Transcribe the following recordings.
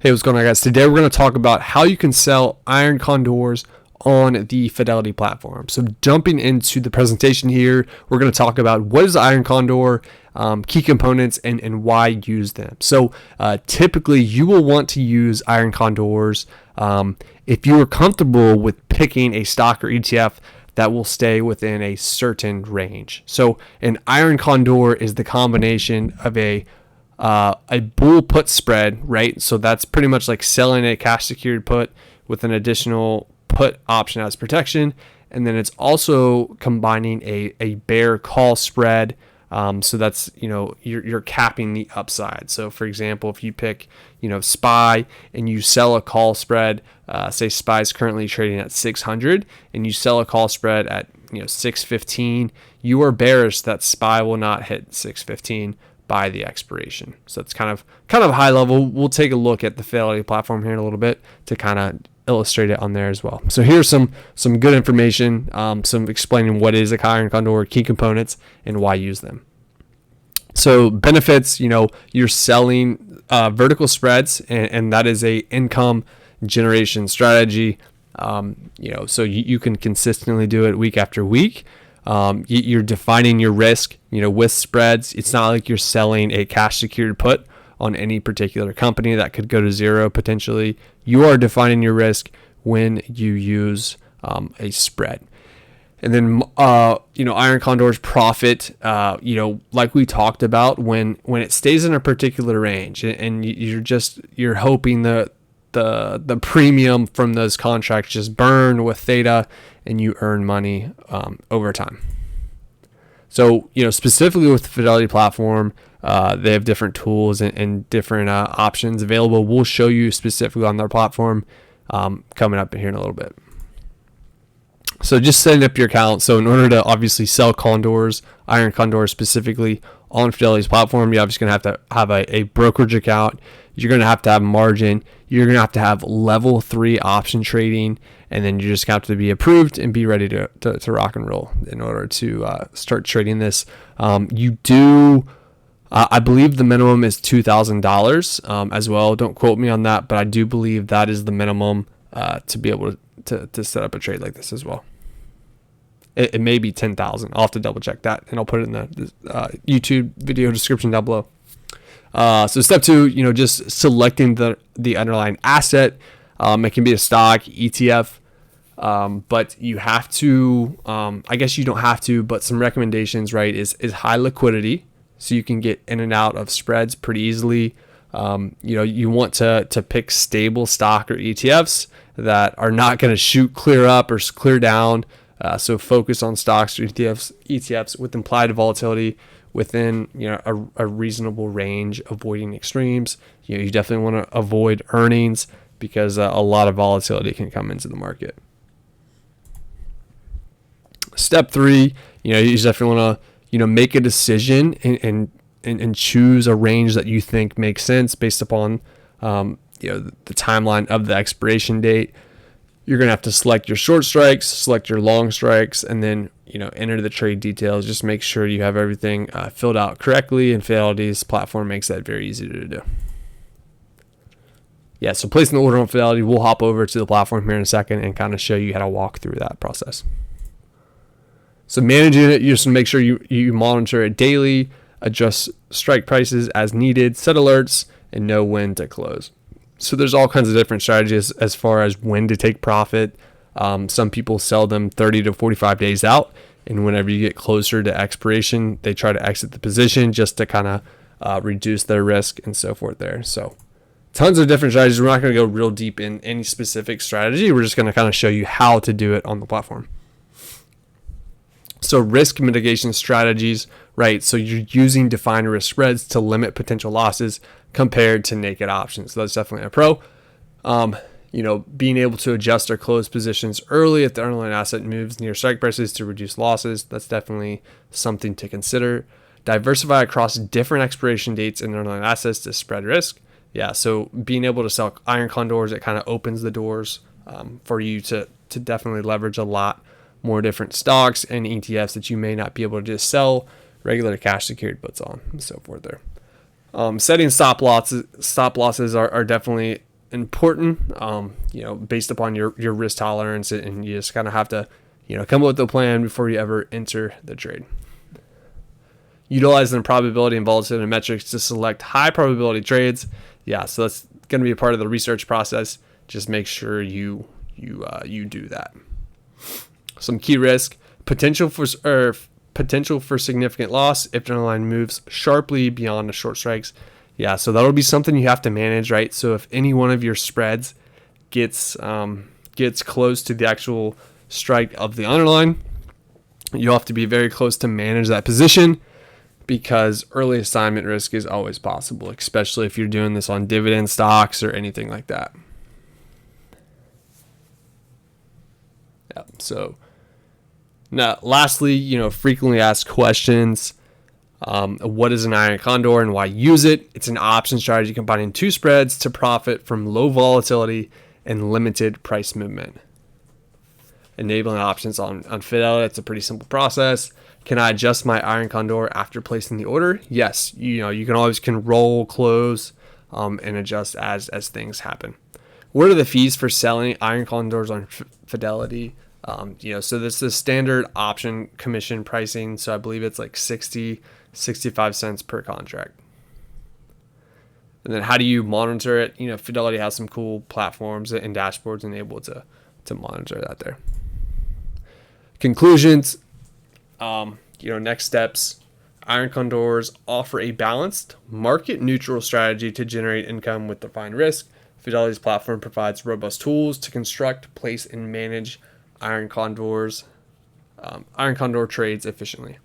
Hey, what's going on, guys? Today we're going to talk about how you can sell Iron Condors on the Fidelity platform. So jumping into the presentation here, we're going to talk about what is Iron Condor, key components, and why use them. So typically you will want to use Iron Condors if you are comfortable with picking a stock or ETF that will stay within a certain range. So an Iron Condor is the combination of a bull put spread, right? So that's pretty much like selling a cash secured put with an additional put option as protection. And then it's also combining a bear call spread. So that's, you're capping the upside. So for example, if you pick, SPY and you sell a call spread, say SPY is currently trading at 600 and you sell a call spread at, 615, you are bearish that SPY will not hit 615 by the expiration. So it's kind of high level. We'll take a look at the Fidelity platform here in a little bit to kind of illustrate it on there as well. So here's some good information, some explaining what is a Iron Condor, key components, and why use them. So benefits, you're selling vertical spreads, and that is a income generation strategy. So you can consistently do it week after week. You're defining your risk, with spreads. It's not like you're selling a cash secured put on any particular company that could go to zero potentially. You are defining your risk when you use a spread. And then, Iron Condor's profit, like we talked about, when it stays in a particular range and you're hoping the premium from those contracts just burn with theta and you earn money over time. So, specifically with the Fidelity platform, they have different tools and different options available. We'll show you specifically on their platform coming up here in a little bit. So just setting up your account. So in order to obviously sell condors, Iron Condors specifically on Fidelity's platform, you're obviously going to have a brokerage account. You're going to have margin. You're going to have level 3 option trading. And then you just have to be approved and be ready to rock and roll in order to start trading this. You do, I believe the minimum is $2,000 as well. Don't quote me on that, but I do believe that is the minimum to be able to set up a trade like this as well. It may be 10,000. I'll have to double check that, and I'll put it in the YouTube video description down below. So step 2, just selecting the underlying asset. It can be a stock, ETF, but you have to, I guess you don't have to, but some recommendations, right, is high liquidity. So you can get in and out of spreads pretty easily. You want to pick stable stock or ETFs that are not going to shoot clear up or clear down. So focus on stocks or ETFs with implied volatility within a reasonable range, avoiding extremes. You definitely want to avoid earnings because a lot of volatility can come into the market. Step 3, you definitely want to make a decision and choose a range that you think makes sense based upon the timeline of the expiration date. You're going to have to select your short strikes, select your long strikes, and then enter the trade details. Just make sure you have everything filled out correctly, and Fidelity's platform makes that very easy to do. Yeah, so placing the order on Fidelity, we'll hop over to the platform here in a second and kind of show you how to walk through that process. So managing it, you just make sure you monitor it daily, adjust strike prices as needed, set alerts, and know when to close. So there's all kinds of different strategies as far as when to take profit. Some people sell them 30 to 45 days out, and whenever you get closer to expiration, they try to exit the position just to kind of reduce their risk and so forth there. So tons of different strategies. We're not going to go real deep in any specific strategy. We're just going to kind of show you how to do it on the platform. So risk mitigation strategies, right? So you're using defined risk spreads to limit potential losses compared to naked options. So that's definitely a pro. Being able to adjust or close positions early if the underlying asset moves near strike prices to reduce losses. That's definitely something to consider. Diversify across different expiration dates and underlying assets to spread risk. Yeah, so being able to sell Iron Condors, it kind of opens the doors for you to definitely leverage a lot more different stocks and ETFs that you may not be able to just sell regular cash secured puts on and so forth there. Setting stop losses are definitely important, based upon your risk tolerance, and you just kind of have to, come up with a plan before you ever enter the trade. Utilizing probability and volatility metrics to select high probability trades. Yeah, so that's going to be a part of the research process. Just make sure you do that. Some key risk: potential for significant loss if the line moves sharply beyond the short strikes. Yeah, so that'll be something you have to manage, right? So if any one of your spreads gets close to the actual strike of the underline, you'll have to be very close to manage that position, because early assignment risk is always possible, especially if you're doing this on dividend stocks or anything like that. Yeah. So now, lastly, frequently asked questions. What is an Iron Condor and why use it? It's an option strategy combining two spreads to profit from low volatility and limited price movement. Enabling options on Fidelity. It's a pretty simple process. Can I adjust my Iron Condor after placing the order? Yes. You can always roll, close, and adjust as things happen. What are the fees for selling Iron Condors on Fidelity? So this is standard option commission pricing. So I believe it's like 65 cents per contract. And then how do you monitor it? Fidelity has some cool platforms and dashboards and able to monitor that there. Conclusions. Next steps. Iron Condors offer a balanced, market-neutral strategy to generate income with defined risk. Fidelity's platform provides robust tools to construct, place, and manage Iron Condor trades efficiently.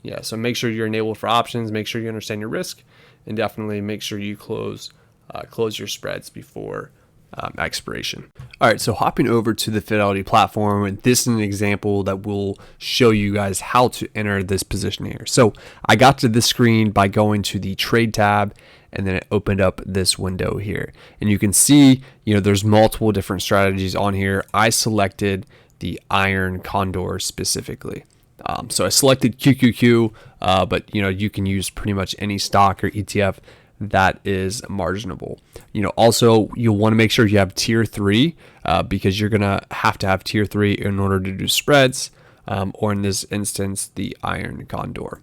Yeah, so make sure you're enabled for options, make sure you understand your risk, and definitely make sure you close your spreads before expiration. All right, so hopping over to the Fidelity platform, this is an example that will show you guys how to enter this position here. So I got to this screen by going to the trade tab, and then it opened up this window here. And you can see, there's multiple different strategies on here. I selected the Iron Condor specifically. So I selected QQQ, but you can use pretty much any stock or ETF that is marginable. Also you'll want to make sure you have tier 3, because you're gonna have to have tier 3 in order to do spreads, or in this instance, the Iron Condor.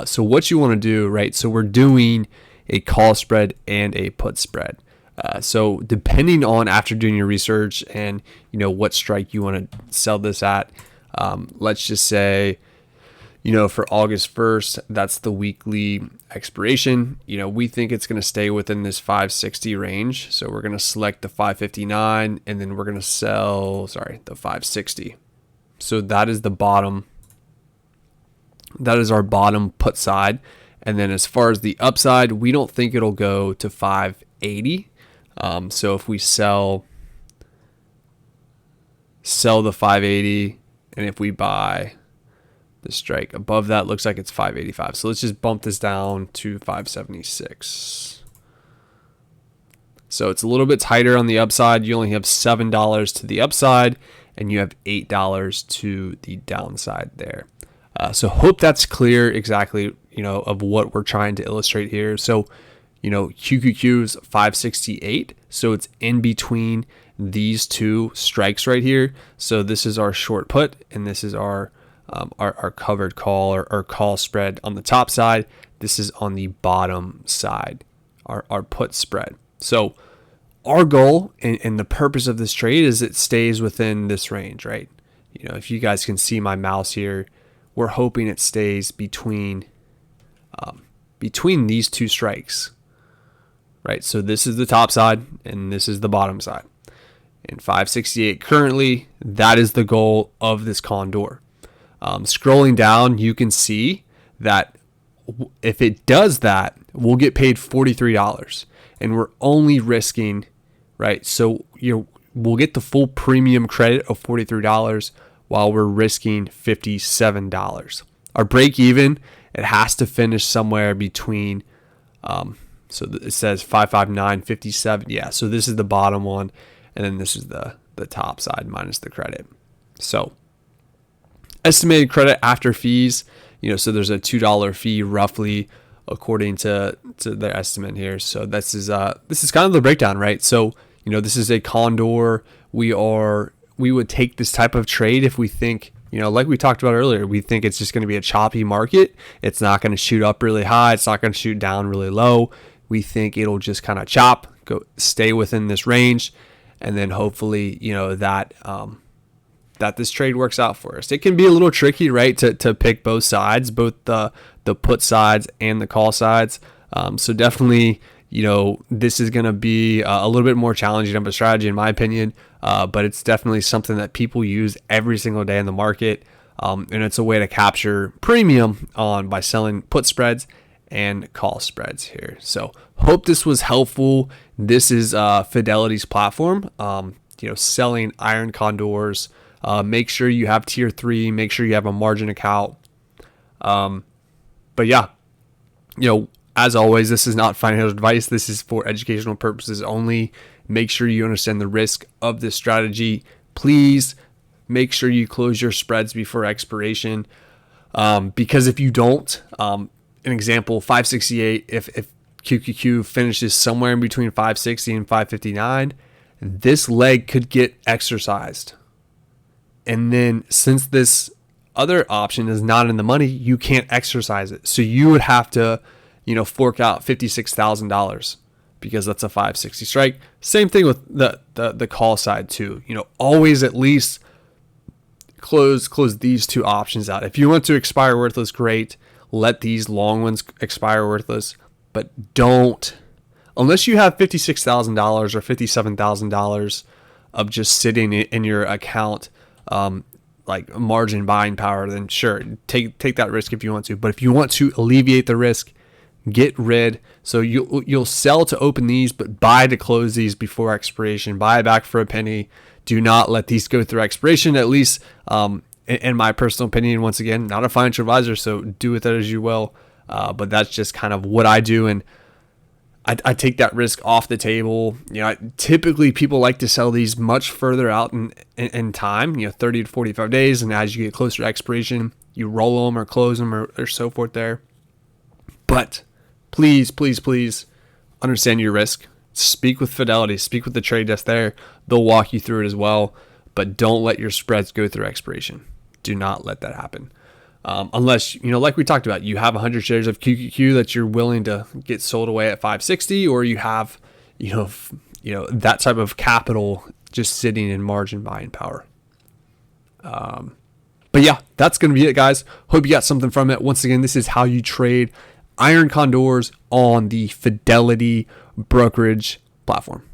So what you want to do, right? So we're doing a call spread and a put spread. So depending on, after doing your research and what strike you want to sell this at, let's just say, for August 1st, that's the weekly expiration. We think it's going to stay within this 560 range. So we're going to select the 559 and then we're going to sell, the 560. So that is the bottom. That is our bottom put side. And then as far as the upside, we don't think it'll go to 580. So if we sell the 580, and if we buy the strike above that, looks like it's 585. So let's just bump this down to 576. So it's a little bit tighter on the upside. You only have $7 to the upside, and you have $8 to the downside there. So hope that's clear exactly, of what we're trying to illustrate here. So, QQQ's 568. So it's in between these two strikes right here. So this is our short put, and this is our covered call or call spread on the top side. This is on the bottom side, our put spread. So our goal and the purpose of this trade is it stays within this range, right? If you guys can see my mouse here, we're hoping it stays between these two strikes, right? So this is the top side and this is the bottom side. And 568 currently, that is the goal of this condor. Scrolling down, you can see that if it does that, we'll get paid $43, and we're only risking, right? So we'll get the full premium credit of $43 while we're risking $57. Our break even, it has to finish somewhere between, so it says 559.57. Yeah, so this is the bottom one, and then this is the top side minus the credit. So estimated credit after fees, so there's a $2 fee roughly according to their estimate here. So this is kind of the breakdown, right? So, this is a condor. We would take this type of trade if we think, like we talked about earlier, we think it's just going to be a choppy market. It's not going to shoot up really high. It's not going to shoot down really low. We think it'll just kind of stay within this range. And then hopefully, that this trade works out for us. It can be a little tricky, right, to pick both sides, both the put sides and the call sides. So definitely, this is going to be a little bit more challenging of a strategy in my opinion, but it's definitely something that people use every single day in the market, and it's a way to capture premium by selling put spreads and call spreads here. So hope this was helpful. This is Fidelity's platform, selling Iron Condors. Make sure you have tier 3, make sure you have a margin account. But yeah, as always, this is not financial advice. This is for educational purposes only. Make sure you understand the risk of this strategy. Please make sure you close your spreads before expiration. Because if you don't, an example, 568, if QQQ finishes somewhere in between 560 and 559, this leg could get exercised. And then since this other option is not in the money, you can't exercise it. So you would have to, fork out $56,000 because that's a 560 strike. Same thing with the call side too. Always at least close these two options out. If you want to expire worthless, great. Let these long ones expire worthless, but don't, unless you have $56,000 or $57,000 of just sitting in your account, like margin buying power, then sure, take that risk if you want to. But if you want to alleviate the risk, get rid. So you'll sell to open these, but buy to close these before expiration. Buy back for a penny. Do not let these go through expiration. At least, in my personal opinion, once again, not a financial advisor, so do with that as you will. But that's just kind of what I do, and I take that risk off the table. Typically people like to sell these much further out in time, 30 to 45 days. And as you get closer to expiration, you roll them or close them or so forth there. But please, please, please understand your risk. Speak with Fidelity, speak with the trade desk there. They'll walk you through it as well, but don't let your spreads go through expiration. Do not let that happen. Unless, like we talked about, you have 100 shares of QQQ that you're willing to get sold away at 560, or you have, that type of capital just sitting in margin buying power. But yeah, that's going to be it, guys. Hope you got something from it. Once again, this is how you trade Iron Condors on the Fidelity brokerage platform.